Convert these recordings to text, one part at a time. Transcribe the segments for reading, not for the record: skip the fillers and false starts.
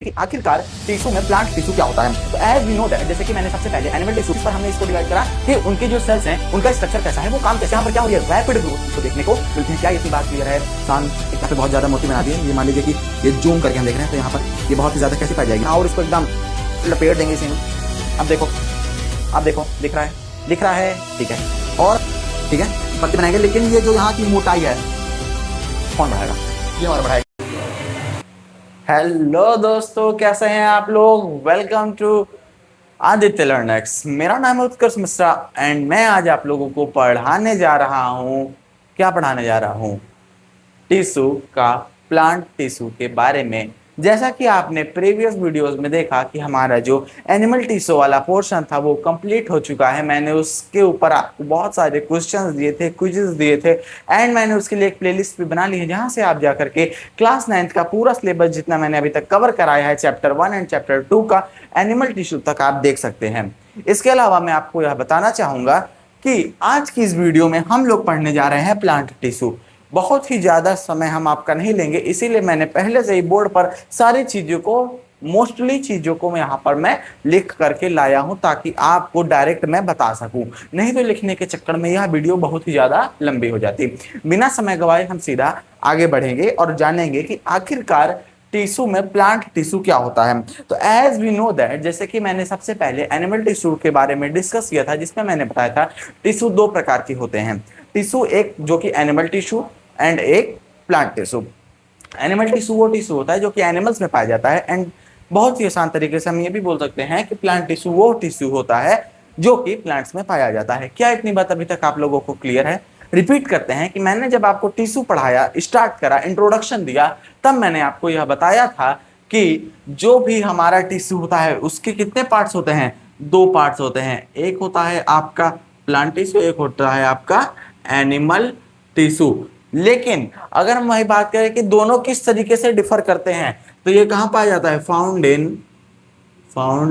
कि आखिरकार टिश्यू में प्लांट टिश्यू क्या होता है। तो एज वी नो दैट, जैसे कि मैंने सबसे पहले एनिमल टिश्यू पर हमने इसको डिवाइड करा कि उनके जो सेल्स हैं उनका स्ट्रक्चर कैसा है, वो काम कैसे, यहाँ पर क्या हो रही है, रैपिड ग्रोथ को देखने को मिलती है। क्या इतनी बात क्लियर है? यहाँ पे बहुत ज्यादा मोटी बना दी है, ये मान लीजिए कि ये जूम करके हम देख रहे हैं तो यहाँ पर ये बहुत ही ज्यादा कैसे पाई जाएगी और इसको एकदम लपेट देंगे इसी में। अब देखो दिख रहा है ठीक है, और ठीक है पत्ते बनाएंगे, लेकिन ये जो यहाँ की मोटाई है कौन बढ़ाएगा? ये और बढ़ाएगा। हेलो दोस्तों, कैसे हैं आप लोग? Welcome to Aditya learners. मेरा नाम है उत्कर्ष मिश्रा एंड मैं आज आप लोगों को पढ़ाने जा रहा हूँ। क्या पढ़ाने जा रहा हूँ? टिश्यू का, प्लांट टिश्यू के बारे में। जैसा कि आपने प्रीवियस वीडियोस में देखा कि हमारा जो एनिमल टिश्यू वाला पोर्शन था वो कंप्लीट हो चुका है। मैंने उसके ऊपर आपको बहुत सारे क्वेश्चंस दिए थे, क्विज़ेस दिए थे एंड मैंने उसके लिए एक प्लेलिस्ट भी बना ली है जहां से आप जाकर के क्लास 9th का पूरा सिलेबस जितना मैंने अभी तक कवर कराया है, चैप्टर 1 एंड चैप्टर 2 का एनिमल टिश्यू तक आप देख सकते हैं। इसके अलावा मैं आपको यह बताना चाहूँगा कि आज की इस वीडियो में हम लोग पढ़ने जा रहे हैं प्लांट टिश्यू। बहुत ही ज़्यादा समय हम आपका नहीं लेंगे, इसीलिए मैंने पहले से ही बोर्ड पर सारी चीज़ों को, मोस्टली चीज़ों को यहाँ पर मैं लिख करके लाया हूँ ताकि आपको डायरेक्ट मैं बता सकूँ। नहीं तो लिखने के चक्कर में यह वीडियो बहुत ही ज़्यादा लंबी हो जाती। बिना समय गवाए हम सीधा आगे बढ़ेंगे और जानेंगे कि आखिरकार टिश्यू में प्लांट टिश्यू क्या होता है। तो एज वी नो दैट, जैसे कि मैंने सबसे पहले एनिमल टिश्यू के बारे में डिस्कस किया था जिसमें मैंने बताया था टिश्यू दो प्रकार के होते हैं। टिश्यू एक जो कि एनिमल टिश्यू एंड एक प्लांट टिश्यू। एनिमल टिश्यू वो टिश्यू होता है जो कि एनिमल्स में पाया जाता है एंड बहुत ही आसान तरीके से हम ये भी बोल सकते हैं कि प्लांट टिश्यू वो टिश्यू होता है जो कि प्लांट्स में पाया जाता है। क्या इतनी बात अभी तक आप लोगों को क्लियर है? रिपीट करते हैं कि मैंने जब आपको टिश्यू पढ़ाया, स्टार्ट करा, इंट्रोडक्शन दिया, तब मैंने आपको यह बताया था कि जो भी हमारा टिश्यू होता है उसके कितने पार्ट्स होते हैं? दो पार्ट्स होते हैं। एक होता है आपका प्लांट टिश्यू, एक होता है आपका एनिमल टिश्यू। लेकिन अगर हम वही बात करें कि दोनों किस तरीके से डिफर करते हैं तो ये कहाँ पाया जाता है? Found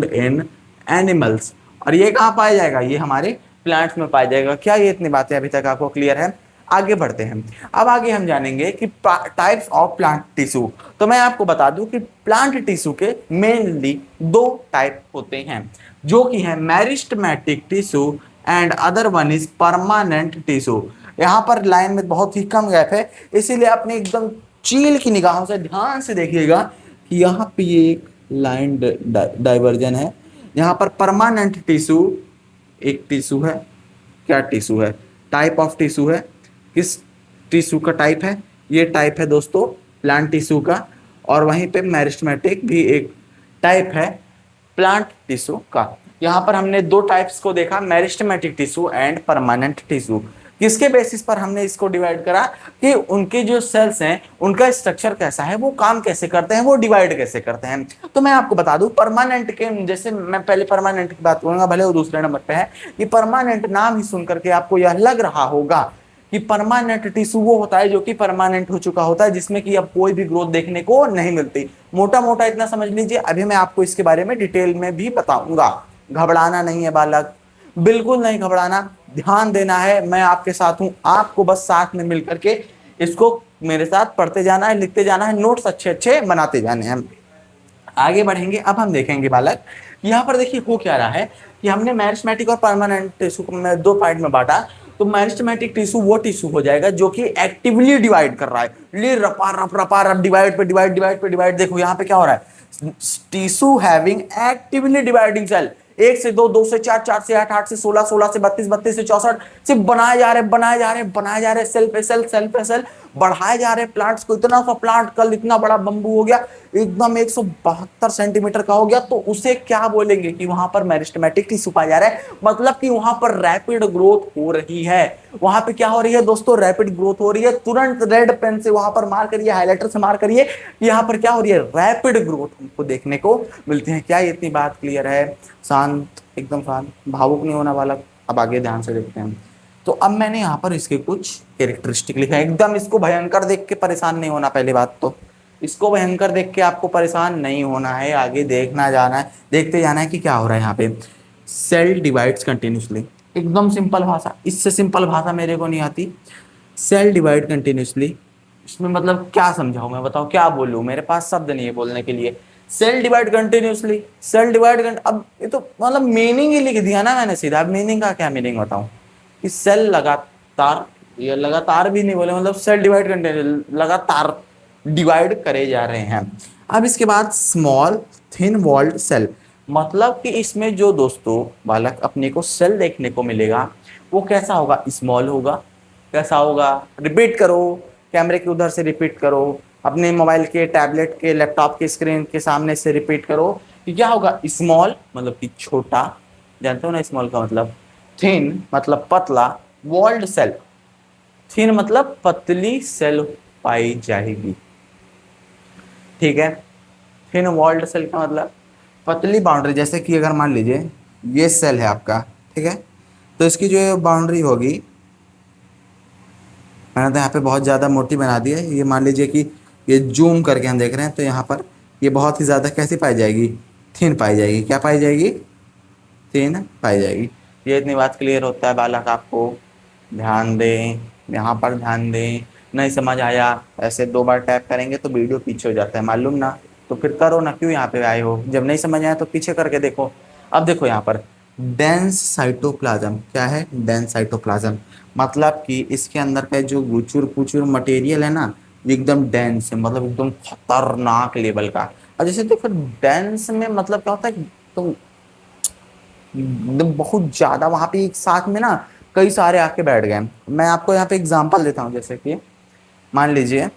in animals. और ये कहाँ पाया जाएगा? ये हमारे प्लांट्स में पाया जाएगा। क्या ये इतनी बातें अभी तक आपको क्लियर है? आगे बढ़ते हैं। अब आगे हम जानेंगे कि टाइप्स ऑफ प्लांट टिश्यू। तो मैं आपको बता दूं कि प्लांट टिश्यू के मेनली दो टाइप होते हैं जो कि है meristematic tissue and other one is permanent tissue. यहाँ पर लाइन में बहुत ही कम गैप है, इसीलिए अपने एकदम चील की निगाहों से ध्यान से देखिएगा कि यहाँ पे ये एक लाइन डाइवर्जन है। यहाँ पर परमानेंट टिश्यू एक टिश्यू है। क्या टिश्यू है? टाइप ऑफ टिश्यू है। किस टिश्यू का टाइप है? ये टाइप है दोस्तों प्लांट टिश्यू का। और वहीं पे मेरिस्टेमेटिक भी एक टाइप है प्लांट टिश्यू का। यहाँ पर हमने दो टाइप्स को देखा, meristematic tissue and permanent tissue. किसके बेसिस पर हमने इसको डिवाइड करा कि उनके जो सेल्स हैं उनका स्ट्रक्चर कैसा है, वो काम कैसे करते हैं, वो डिवाइड कैसे करते हैं। तो मैं आपको बता दूं परमानेंट के, जैसे मैं पहले परमानेंट की बात करूंगा, भले वो दूसरे नंबर पे है। ये परमानेंट नाम ही सुन करके आपको यह लग रहा होगा कि परमानेंट टिश्यू वो होता है जो कि परमानेंट हो चुका होता है, जिसमें कि अब कोई भी ग्रोथ देखने को नहीं मिलती। मोटा मोटा इतना समझ लीजिए। अभी मैं आपको इसके बारे में डिटेल में भी बताऊंगा। घबराना नहीं है बालक, बिल्कुल नहीं घबराना, ध्यान देना है। मैं आपके साथ हूं, आपको बस साथ में मिल करके इसको मेरे साथ पढ़ते जाना है, लिखते जाना है, नोट्स अच्छे अच्छे बनाते जाने हैं। आगे बढ़ेंगे। अब हम देखेंगे बालक, यहाँ पर देखिए हो क्या रहा है कि हमने मेरिस्टेमेटिक और परमानेंट टिश्यू को दो पार्ट में बांटा। तो मेरिस्टेमेटिक टिश्यू वो टिश्यू हो जाएगा जो कि एक्टिवली डिवाइड कर रहा है। ले रपा रप डिवाइड पे डिवाइड। देखो यहाँ पे क्या हो रहा है? Tissue having actively dividing cell. 1 से 2, 2 से 4, 4 से 8, 8 से 16, 16 से 32, 32 से 64 सिर्फ बनाए जा रहे, सेल पे सेल बढ़ाए जा रहे प्लांट्स को। इतना सा प्लांट कल इतना बड़ा बंबू हो गया, एकदम 172 सेंटीमीटर का हो गया, तो उसे क्या बोलेंगे कि वहां पर मेरिस्टेमेटिक टिश्यू पाया जा रहा है। मतलब कि वहां पर रैपिड ग्रोथ हो रही है। वहां पे क्या हो रही है दोस्तों? रैपिड ग्रोथ हो रही है। तुरंत रेड पेन से वहां पर मार करिए, हाईलाइटर से मार करिए, यहाँ पर क्या हो रही है? रैपिड ग्रोथ हमको देखने को मिलती है। क्या इतनी बात क्लियर है? शांत, एकदम शांत, भावुक नहीं होना बालक। अब आगे ध्यान से देखते हैं। तो अब मैंने यहाँ पर इसके कुछ कैरेक्टरिस्टिक लिखा है। एकदम इसको भयंकर देख के परेशान नहीं होना। पहली बात तो इसको भयंकर देख के आपको परेशान नहीं होना है, आगे देखना जाना है, देखते जाना है कि क्या हो रहा है। यहाँ पे सेल डिवाइड्स कंटिन्यूसली, एकदम सिंपल भाषा, इससे सिंपल भाषा मेरे को नहीं आती। सेल डिवाइड कंटिन्यूसली, इसमें मतलब क्या समझाऊं मैं? बताओ क्या बोलूं? मेरे पास शब्द नहीं है बोलने के लिए। Cell divide continuously, cell divide, अब ये तो मतलब मीनिंग ही लिख दिया ना मैंने सीधा। अब मीनिंग का क्या मीनिंग बताऊं कि सेल लगातार, ये लगातार भी नहीं बोले, मतलब सेल डिवाइड कंटिन्यू, लगातार डिवाइड करे जा रहे हैं। अब इसके बाद स्मॉल थिन वॉल्ड सेल, मतलब कि इसमें जो दोस्तों बालक अपने को सेल देखने को मिलेगा वो कैसा होगा, स्मॉल होगा। कैसा होगा, रिपीट करो, कैमरे के उधर से रिपीट करो, अपने मोबाइल के, टैबलेट के, लैपटॉप के स्क्रीन के सामने से रिपीट करो कि क्या होगा, स्मॉल मतलब कि छोटा, जानते हो ना स्मॉल का मतलब, थिन मतलब पतला, वॉल्ड सेल, थिन मतलब पतली सेल पाई जाएगी, ठीक है। थिन वॉल्ड सेल का मतलब पतली बाउंड्री, जैसे कि अगर मान लीजिए ये सेल है आपका, ठीक है, तो इसकी जो बाउंड्री होगी, मैंने तो यहाँ पे बहुत ज़्यादा मोटी बना दी है, ये मान लीजिए कि ये जूम करके हम देख रहे हैं तो यहाँ पर ये बहुत ही ज़्यादा कैसी पाई जाएगी, थिन पाई जाएगी। क्या पाई जाएगी, थिन पाई जाएगी। ये इतनी बात क्लियर होता है बालक आपको, ध्यान दें, यहाँ पर ध्यान दें। नहीं समझ आया, ऐसे 2 बार टैप करेंगे तो वीडियो पीछे हो जाता है, मालूम ना, तो फिर करो ना, क्यों यहाँ पे आए हो, जब नहीं समझ आया तो पीछे करके देखो। अब देखो यहाँ पर डेंस साइटोप्लाज्म, क्या है, डेंस साइटोप्लाज्म, मतलब कि इसके अंदर का जो गुचुर पुचुर मटेरियल है ना, ये एकदम डेंस है, मतलब एकदम खतरनाक लेवल का। और जैसे देखो डेंस में मतलब क्या होता है, तो एकदम बहुत ज्यादा वहां पे एक साथ में ना कई सारे आके बैठ गए। मैं आपको यहाँ पे एग्जांपल देता हूँ, जैसे कि मान लीजिए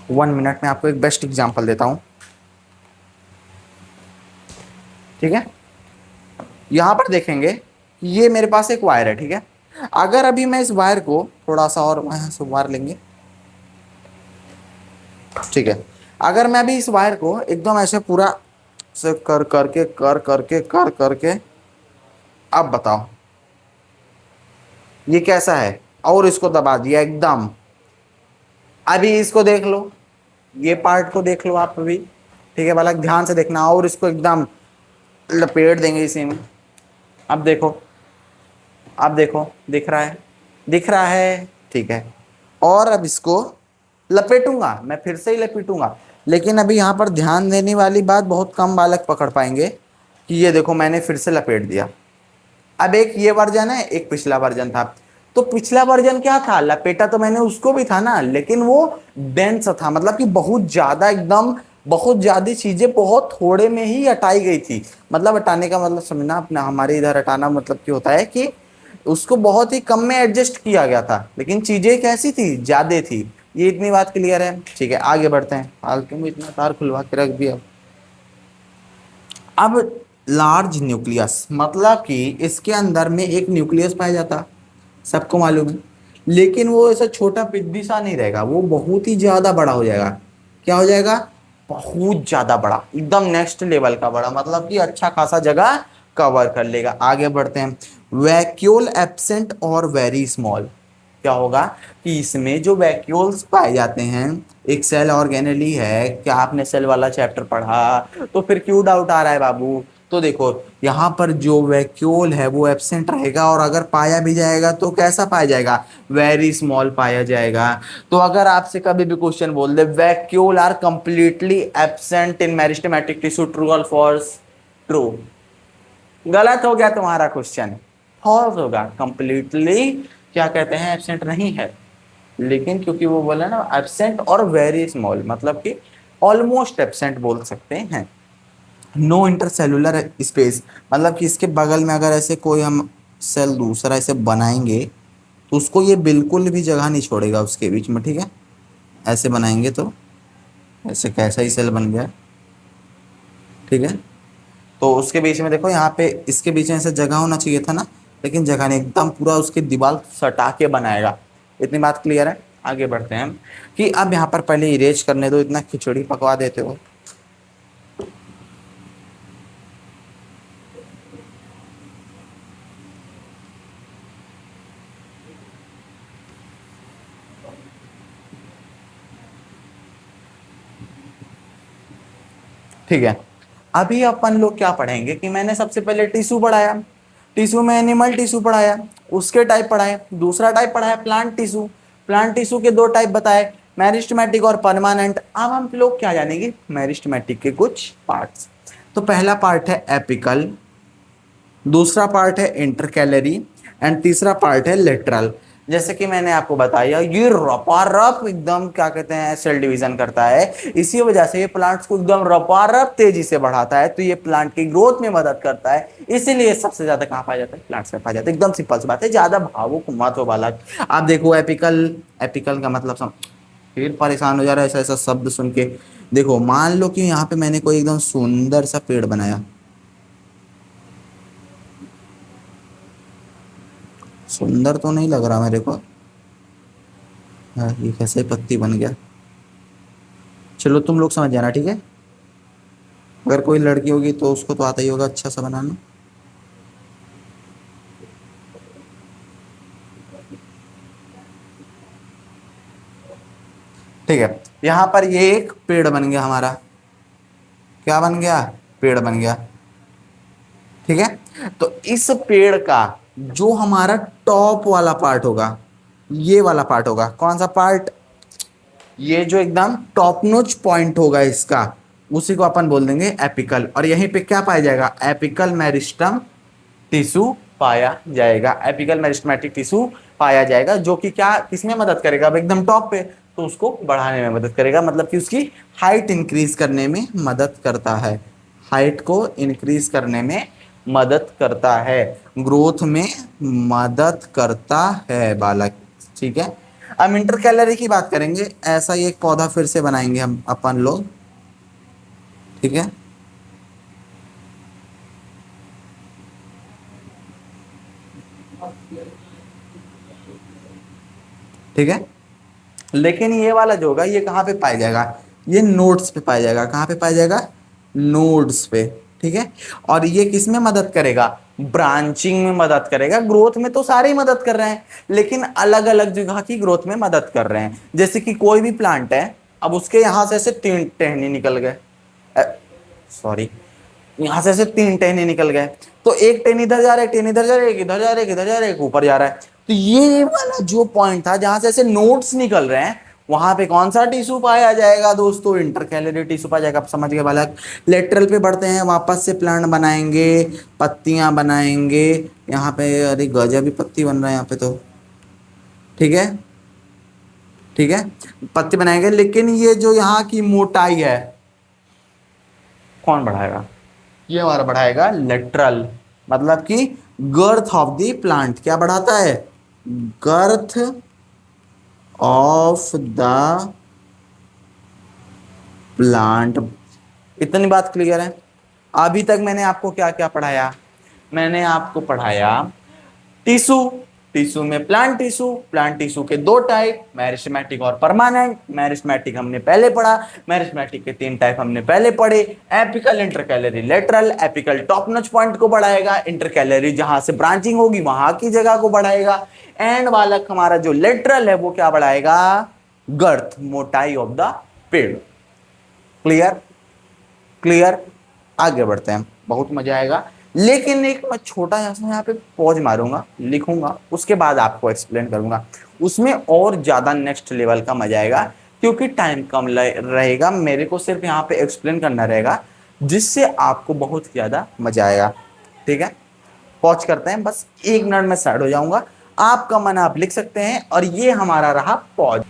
1 मिनट में आपको एक बेस्ट एग्जांपल देता हूँ, ठीक है। यहाँ पर देखेंगे ये मेरे पास एक वायर है, ठीक है। अगर अभी मैं इस वायर को थोड़ा सा और यहाँ से वायर लेंगे, ठीक है, अगर मैं अभी इस वायर को एकदम ऐसे पूरा से कर करके, अब बताओ ये कैसा है, और इसको दबा दिया एकदम। अभी इसको देख लो, ये पार्ट को देख लो आप अभी, ठीक है बालक, ध्यान से देखना, और इसको एकदम लपेट देंगे इसी में। अब देखो, अब देखो, दिख रहा है, दिख रहा है, ठीक है। और अब इसको लपेटूंगा, मैं फिर से ही लपेटूंगा, लेकिन अभी यहाँ पर ध्यान देने वाली बात बहुत कम बालक पकड़ पाएंगे कि ये देखो मैंने फिर से लपेट दिया। अब एक ये वर्जन है, एक पिछला वर्जन था। तो पिछला वर्जन क्या था, लपेटा तो मैंने उसको भी था ना, लेकिन वो डेंस था, मतलब कि बहुत ज्यादा, एकदम बहुत ज्यादा चीजें बहुत थोड़े में ही हटाई गई थी। मतलब हटाने का मतलब समझना अपना, हमारे इधर हटाना मतलब क्या होता है कि उसको बहुत ही कम में एडजस्ट किया गया था, लेकिन चीजें कैसी थी, ज्यादा थी। ये इतनी बात क्लियर है, ठीक है। आगे बढ़ते हैं, फालतू में इतना तार खुलवा के रख दिया। अब लार्ज न्यूक्लियस, मतलब कि इसके अंदर में एक न्यूक्लियस पाया जाता, सबको मालूम है, लेकिन वो ऐसा छोटा पिद्दी सा नहीं रहेगा, वो बहुत ही ज्यादा बड़ा हो जाएगा। क्या हो जाएगा, बहुत ज्यादा बड़ा, एकदम नेक्स्ट लेवल का बड़ा, मतलब कि अच्छा खासा जगह कवर कर लेगा। आगे बढ़ते हैं, वैक्यूल एब्सेंट और वेरी स्मॉल, क्या होगा कि इसमें जो वैक्यूल्स पाए जाते हैं, एक सेल ऑर्गेनेली है, क्या आपने सेल वाला चैप्टर पढ़ा, तो फिर क्यों डाउट आ रहा है बाबू। तो देखो यहाँ पर जो वैक्यूल है वो एब्सेंट रहेगा, और अगर पाया भी जाएगा तो कैसा पाया जाएगा, वेरी स्मॉल पाया जाएगा। तो अगर आपसे कभी भी क्वेश्चन बोल दे vacuoles are completely absent in meristematic tissue, true और फॉल्स, ट्रू, गलत हो गया तुम्हारा क्वेश्चन, फॉल्स होगा। कंप्लीटली क्या कहते हैं, एब्सेंट नहीं है, लेकिन क्योंकि वो बोला ना एब्सेंट और वेरी स्मॉल, मतलब कि ऑलमोस्ट एब्सेंट बोल सकते हैं। नो इंटरसेलुलर स्पेस, मतलब कि इसके बगल में अगर ऐसे कोई हम सेल दूसरा ऐसे बनाएंगे तो उसको ये बिल्कुल भी जगह नहीं छोड़ेगा उसके बीच में, ठीक है। ऐसे बनाएंगे तो ऐसे कैसा ही सेल बन गया, ठीक है। तो उसके बीच में देखो, यहाँ पे इसके बीच में ऐसे जगह होना चाहिए था ना, लेकिन जगह नहीं, एकदम पूरा उसकी दीवार सटा के बनाएगा। इतनी बात क्लियर है। आगे बढ़ते हैं कि अब यहाँ पर पहले इरेज करने दो, इतना खिचड़ी पकवा देते हो। ठीक है, अभी अपन लोग क्या पढ़ेंगे कि मैंने सबसे पहले टिश्यू पढ़ाया, टिश्यू में एनिमल टिश्यू पढ़ाया, उसके टाइप पढ़ाए, दूसरा टाइप पढ़ाया प्लांट टिश्यू, प्लांट टिश्यू के 2 टाइप बताए, मेरिस्टेमेटिक और परमानेंट। अब हम लोग क्या जानेंगे, मेरिस्टेमेटिक के कुछ पार्ट्स। तो पहला पार्ट है एपिकल, दूसरा पार्ट है इंटरकैलरी एंड तीसरा पार्ट है लेटरल। जैसे कि मैंने आपको बताया ये रपारप एकदम क्या कहते हैं सेल डिवीजन करता है, इसी वजह से ये प्लांट्स को एकदम रपारप तेजी से बढ़ाता है, तो ये प्लांट की ग्रोथ में मदद करता है। इसीलिए सबसे ज्यादा कहाँ पाया जाता है, प्लांट्स में पाया जाता है। एकदम सिंपल सी बात है, ज्यादा भावुक मत हो बालक। आप देखो एपिकल, एपिकल का मतलब फिर परेशान हो जा रहा है ऐसा ऐसा शब्द सुन के। देखो मान लो कि यहाँ पे मैंने कोई एकदम सुंदर सा पेड़ बनाया, सुंदर तो नहीं लग रहा मेरे को, ये कैसे पत्ती बन गया। चलो तुम लोग समझ जाना, ठीक है। अगर कोई लड़की होगी तो उसको तो आता ही होगा अच्छा सा बनाना। ठीक है, यहाँ पर ये एक पेड़ बन गया हमारा, क्या बन गया, पेड़ बन गया। ठीक है, तो इस पेड़ का जो हमारा टॉप वाला पार्ट होगा, ये वाला पार्ट होगा, कौन सा पार्ट, ये जो एकदम टॉप नोच पॉइंट होगा इसका, उसी को अपन बोल देंगे एपिकल। और यहीं पे क्या पाया जाएगा, एपिकल मेरिस्टम टिश्यू पाया जाएगा, एपिकल मेरिस्टेमेटिक टिश्यू पाया जाएगा, जो कि क्या किसमें मदद करेगा, अब एकदम टॉप पे, तो उसको बढ़ाने में मदद करेगा, मतलब कि उसकी हाइट इंक्रीज करने में मदद करता है, हाइट को इंक्रीज करने में मदद करता है, ग्रोथ में मदद करता है बालक। ठीक है, अब इंटरकैलरी की बात करेंगे, ऐसा ही एक पौधा फिर से बनाएंगे हम अपन लोग। ठीक है, ठीक है, लेकिन ये वाला जो होगा ये कहाँ पे पाया जाएगा, ये नोड्स पे पाया जाएगा, कहाँ पे पाया जाएगा, नोड्स पे। ठीक है, और ये किस में मदद करेगा, ब्रांचिंग में मदद करेगा। ग्रोथ में तो सारे ही मदद कर रहे हैं, लेकिन अलग अलग जगह की ग्रोथ में मदद कर रहे हैं। जैसे कि कोई भी प्लांट है, अब उसके यहां से ऐसे 3 टहनी निकल गए, सॉरी, यहां से ऐसे 3 टहनी निकल गए, तो एक टहनी इधर जा रहा है, एक टहनी इधर जा रहा है, इधर जा रहा है, इधर जा रहा है, ऊपर जा रहा है। तो ये वाला जो पॉइंट था जहां से ऐसे नोड्स निकल रहे हैं, वहां पे कौन सा टिश्यू पाया जाएगा दोस्तों, इंटरकैलरी टिश्यू पाया जाएगा। आप समझ गए बालक। लेटरल पे बढ़ते हैं, वापस से प्लांट बनाएंगे, पत्तियां बनाएंगे। यहाँ पे अरे गजब भी पत्ती बन रहा है यहाँ पे तो। ठीक है, ठीक है, पत्ती बनाएंगे, लेकिन ये जो यहाँ की मोटाई है कौन बढ़ाएगा, ये हमारा बढ़ाएगा लेटरल, मतलब कि गर्थ ऑफ द प्लांट। क्या बढ़ाता है, गर्थ ऑफ द प्लांट। इतनी बात क्लियर है। अभी तक मैंने आपको क्या क्या पढ़ाया, मैंने आपको पढ़ाया टिश्यू, टिश्यू में प्लांट टिश्यू, प्लांट टिश्यू के 2 टाइप, मेरिस्टेमेटिक और परमानेंट। मेरिस्टेमेटिक हमने पहले पढ़ा, मेरिस्टेमेटिक के 3 टाइप हमने पहले पढ़े, apical, intercalary, lateral. Apical top notch point को बढ़ाएगा, इंटरकैलरी जहां से ब्रांचिंग होगी वहां की जगह को बढ़ाएगा, एंड वाला हमारा जो लेटरल है वो क्या बढ़ाएगा, गर्थ, मोटाई ऑफ द पेड़। क्लियर, क्लियर, आगे बढ़ते हैं, बहुत मजा आएगा। लेकिन एक मैं छोटा सा यहाँ पे पॉज मारूंगा, लिखूंगा, उसके बाद आपको एक्सप्लेन करूंगा, उसमें और ज्यादा नेक्स्ट लेवल का मजा आएगा, क्योंकि टाइम कम रहेगा, मेरे को सिर्फ यहाँ पे एक्सप्लेन करना रहेगा, जिससे आपको बहुत ज्यादा मजा आएगा। ठीक है, पॉज करते हैं, बस 1 मिनट में स्टार्ट हो जाऊंगा, आपका मन आप लिख सकते हैं, और ये हमारा रहा पॉज।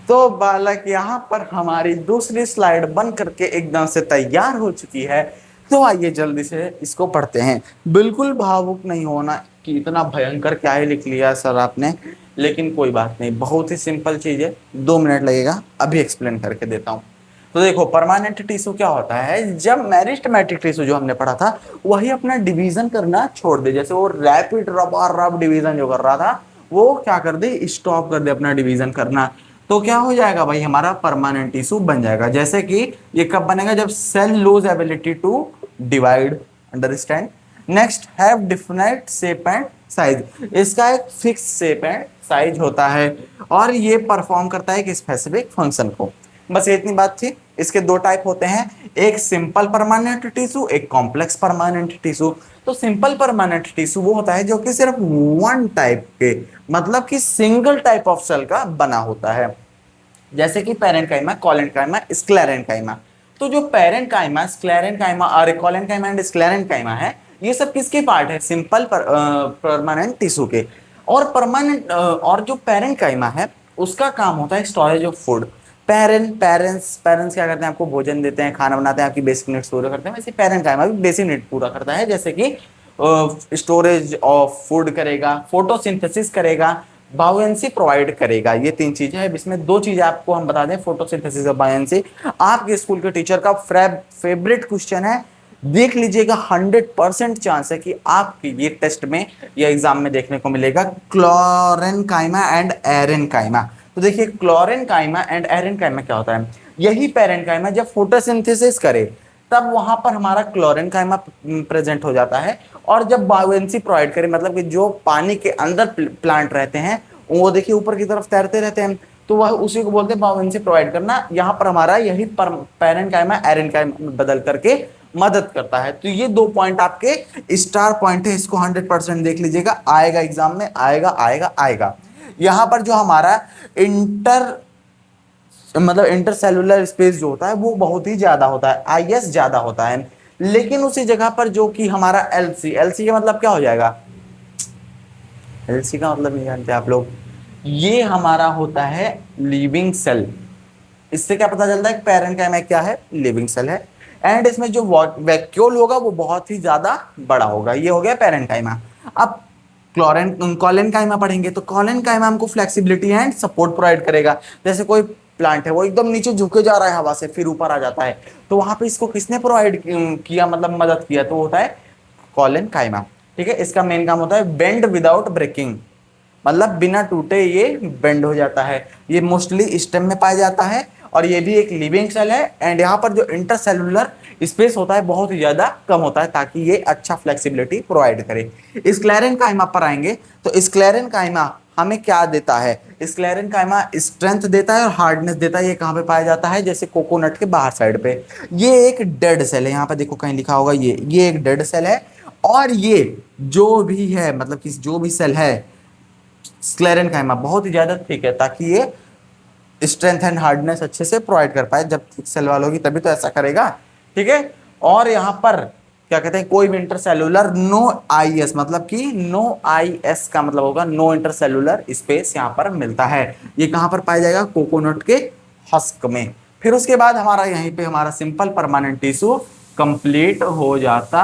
तो बालक यहाँ पर हमारी दूसरी स्लाइड बन करके एकदम से तैयार हो चुकी है, तो आइए जल्दी से इसको पढ़ते हैं। बिल्कुल भावुक नहीं होना कि इतना भयंकर क्या ही लिख लिया सर आपने, लेकिन कोई बात नहीं, बहुत ही सिंपल चीज है, 2 मिनट लगेगा, अभी एक्सप्लेन करके देता हूँ। तो देखो परमानेंट टिश्यू क्या होता है, जब मेरिस्टेमेटिक टिश्यू जो हमने पढ़ा था वही अपना डिवीजन करना छोड़ दे, जैसे वो रैपिड रब डिवीजन जो कर रहा था वो क्या कर दे, स्टॉप कर दे अपना डिवीजन करना, तो क्या हो जाएगा भाई, हमारा परमानेंट टिश्यू बन जाएगा। जैसे कि ये कब बनेगा, जब cell lose ability to divide, understand. Next, have definite shape and size, इसका एक फिक्स शेप एंड साइज होता है, और ये परफॉर्म करता है एक स्पेसिफिक फंक्शन को। बस इतनी बात थी। इसके 2 टाइप होते हैं, एक सिंपल परमानेंट टिश्यू, एक कॉम्प्लेक्स परमानेंट टिश्यू। तो सिंपल परमानेंट टिश्यू वो होता है जो कि सिर्फ 1 टाइप के, मतलब कि सिंगल टाइप ऑफ सेल का बना होता है। जैसे कि पेरेन्काइमा, कोलेनकाइमा, स्क्लेरेनकाइमा। तो जो पेरेन्काइमा, स्क्लेरेनकाइमा और कोलेनकाइमा एंड स्क्लेरेनकाइमा है, ये सब किसके पार्ट है? सिंपल परमानेंट टिश्यू के। और परमानेंट और जो पेरेन्काइमा है उसका काम होता है स्टोरेज ऑफ फूड। पेरेंट्स क्या करते हैं? आपको भोजन देते हैं, खाना बनाते हैं, आपकी बेसिक नीड्स पूरा करते हैं। वैसे पेरेन्काइमा भी बेसिक नीड पूरा करता है, जैसे कि स्टोरेज ऑफ फूड करेगा, फोटोसिंथेसिस करेगा, बायोएंसी प्रोवाइड करेगा। ये तीन चीजें हैं। इसमें दो चीजें आपको हम बता दें, फोटोसिंथेसिस और बायोएंसी। आपके स्कूल के टीचर का फेवरेट क्वेश्चन है, देख लीजिएगा 100% चांस है कि आपके ये टेस्ट में या एग्जाम में देखने को मिलेगा क्लोरेनकाइमा एंड एरेनकाइमा। तो देखिए क्लोरेनकाइमा एंड एरेनकाइमा क्या होता है? यही पेरेन्काइमा जब फोटोसिंथेसिस करे तब वहां पर हमारा क्लोरेनकाइमा प्रेजेंट हो जाता है, और जब बायोएंसी प्रोवाइड करे, मतलब कि जो पानी के अंदर प्लांट रहते हैं वो देखिए ऊपर की तरफ तैरते रहते हैं, तो वह उसी को बोलते हैं बायोएंसी प्रोवाइड करना। यहाँ पर हमारा यही पेरेन्काइमा एरेन्काइमा बदल करके मदद करता है। तो ये दो पॉइंट आपके स्टार पॉइंट है, इसको 100% देख लीजिएगा, आएगा एग्जाम में, आएगा आएगा आएगा। यहाँ पर जो हमारा इंटरसेलुलर स्पेस जो होता है वो बहुत ही ज्यादा होता है, आईएस ज्यादा होता है। लेकिन उसी जगह पर जो कि हमारा एलसी का मतलब क्या हो जाएगा? एलसी का मतलब नहीं जानते आप लोग? ये हमारा होता है लिविंग सेल। इससे क्या पता चलता है कि पेरेन्काइमा क्या है? लिविंग सेल है। एंड इसमें जो वैक्यूल होगा वो बहुत ही ज्यादा बड़ा होगा। ये हो गया पेरेन्काइमा। अब कोलेनकाइमा पढ़ेंगे तो कोलेनकाइमा हमको फ्लेक्सिबिलिटी एंड सपोर्ट प्रोवाइड करेगा। जैसे कोई प्लांट है वो एकदम नीचे झुके जा रहा है हवा से, फिर ऊपर आ जाता है, तो वहां पे इसको किसने प्रोवाइड किया, मतलब मदद किया? तो होता है कोलेनकाइमा। ठीक है, इसका मेन काम होता है बेंड विदाउट ब्रेकिंग, मतलब बिना टूटे ये बेंड हो जाता है। ये मोस्टली स्टेम में पाया जाता है, और ये भी एक लिविंग सेल है। एंड यहाँ पर जो इंटरसेलुलर स्पेस होता है बहुत ही ज्यादा कम होता है, ताकि ये अच्छा फ्लेक्सिबिलिटी प्रोवाइड करे। स्क्लेरेनकाइमा पर आएंगे तो स्क्लेरेनकाइमा हमें क्या देता है? स्क्लेरेनकाइमा स्ट्रेंथ देता है और हार्डनेस देता है। ये कहाँ पे पाया जाता है? जैसे कोकोनट के बाहर साइड पे। ये एक डेड सेल है, यहाँ पे देखो कहीं लिखा होगा, ये एक डेड सेल है। और ये जो भी है, मतलब कि जो भी सेल है स्क्लेरेनकाइमा बहुत ही ज्यादा थिक है, ताकि ये स्ट्रेंथ एंड हार्डनेस अच्छे से प्रोवाइड कर पाए। जब थिक सेल वालों की तभी तो ऐसा करेगा। ठीक है, और यहाँ पर क्या कहते हैं, कोई भी इंटरसेलुलर नो आईएस, मतलब कि नो आईएस का मतलब होगा नो इंटरसेलुलर स्पेस यहाँ पर मिलता है। ये कहाँ पर पाया जाएगा? कोकोनट के हस्क में। फिर उसके बाद हमारा यहीं पे हमारा सिंपल परमानेंट टिश्यू कंप्लीट हो जाता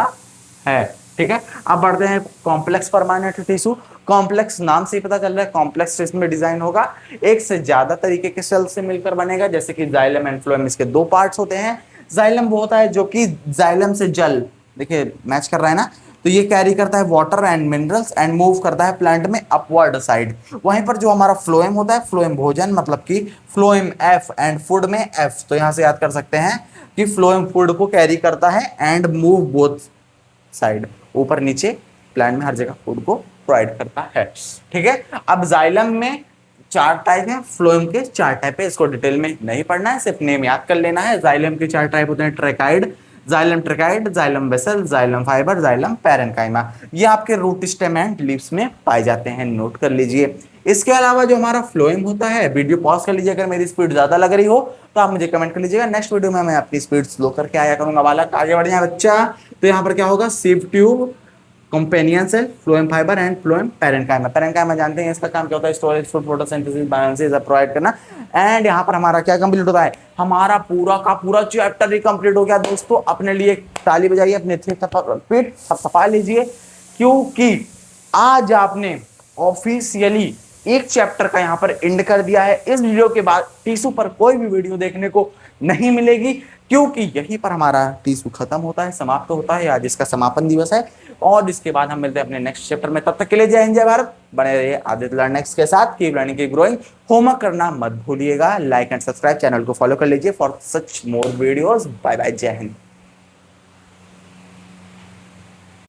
है। ठीक है, अब बढ़ते हैं कॉम्प्लेक्स परमानेंट टिश्यू। कॉम्प्लेक्स नाम से ही पता चल रहा है, कॉम्प्लेक्स इसमें डिजाइन होगा, एक से ज्यादा तरीके के सेल से मिलकर बनेगा। जैसे कि जाइलम एंड फ्लोएम, इसके दो पार्ट्स होते हैं। जाइलम वो होता है जो कि जाइलम से जल, देखिए मैच कर रहा है ना, तो ये कैरी करता है water and minerals and move करता है प्लांट में अपवर्ड साइड। वहीं पर जो हमारा फ्लोएम होता है, फ्लोएम भोजन, मतलब कि फ्लोएम एफ एंड फूड में एफ, तो यहां से याद कर सकते हैं कि फ्लोएम फूड को कैरी करता है एंड मूव बोथ साइड, ऊपर नीचे प्लांट में हर जगह फूड को प्रोवाइड करता है। ठीक है, अब जाइलम में 4 टाइप है, फ्लोएम के 4 टाइप है। इसको डिटेल में नहीं पढ़ना है, सिर्फ नेम याद कर लेना है। जाइलम के 4 टाइप होते हैं, tracheid, xylem tracheid, xylem vessel, xylem fibre, xylem parenchyma. ये आपके रूट स्टेम एंड लीव्स में पाए जाते हैं, नोट कर लीजिए। इसके अलावा जो हमारा फ्लोएम होता है, वीडियो पॉज कर लीजिए अगर मेरी स्पीड ज्यादा लग रही हो तो आप मुझे कमेंट कर लीजिएगा। नेक्स्ट वीडियो में मैं अपनी स्पीड स्लो करके आया करूंगा। बालक आगे बढ़ जाए बच्चा। तो यहाँ पर क्या होगा? Sieve tube, companion cell, phloem fibre and phloem parenchyma. Parenchyma जानते हैं इसका काम क्या होता है? स्टोरेज, फूड, फोटोसिंथेसिस, बायोसिस प्रोवाइड करना। एंड यहाँ पर हमारा क्या कंप्लीट होता है? हमारा पूरा का पूरा चैप्टर ही कंप्लीट हो गया दोस्तों। अपने लिए ताली बजाइए, अपने पीठ थपथपा लीजिए, क्योंकि आज आपने ऑफिशियली एक चैप्टर का यहाँ पर एंड कर दिया है। इस वीडियो के बाद टिश्यू पर कोई भी वीडियो देखने को नहीं मिलेगी, क्योंकि यहीं पर हमारा टिश्यू खत्म होता है, समाप्त होता है। आज इसका समापन दिवस है, और इसके बाद हम मिलते हैं अपने नेक्स्ट चैप्टर में। तब तक के लिए जय हिंद, जय भारत। बने रहिए आदित्य लर्निंग के साथ। Keep learning, keep growing. Homework करना मत भूलिएगा। लाइक एंड सब्सक्राइब, चैनल को फॉलो कर लीजिए for such more videos. Bye bye, जय हिंद।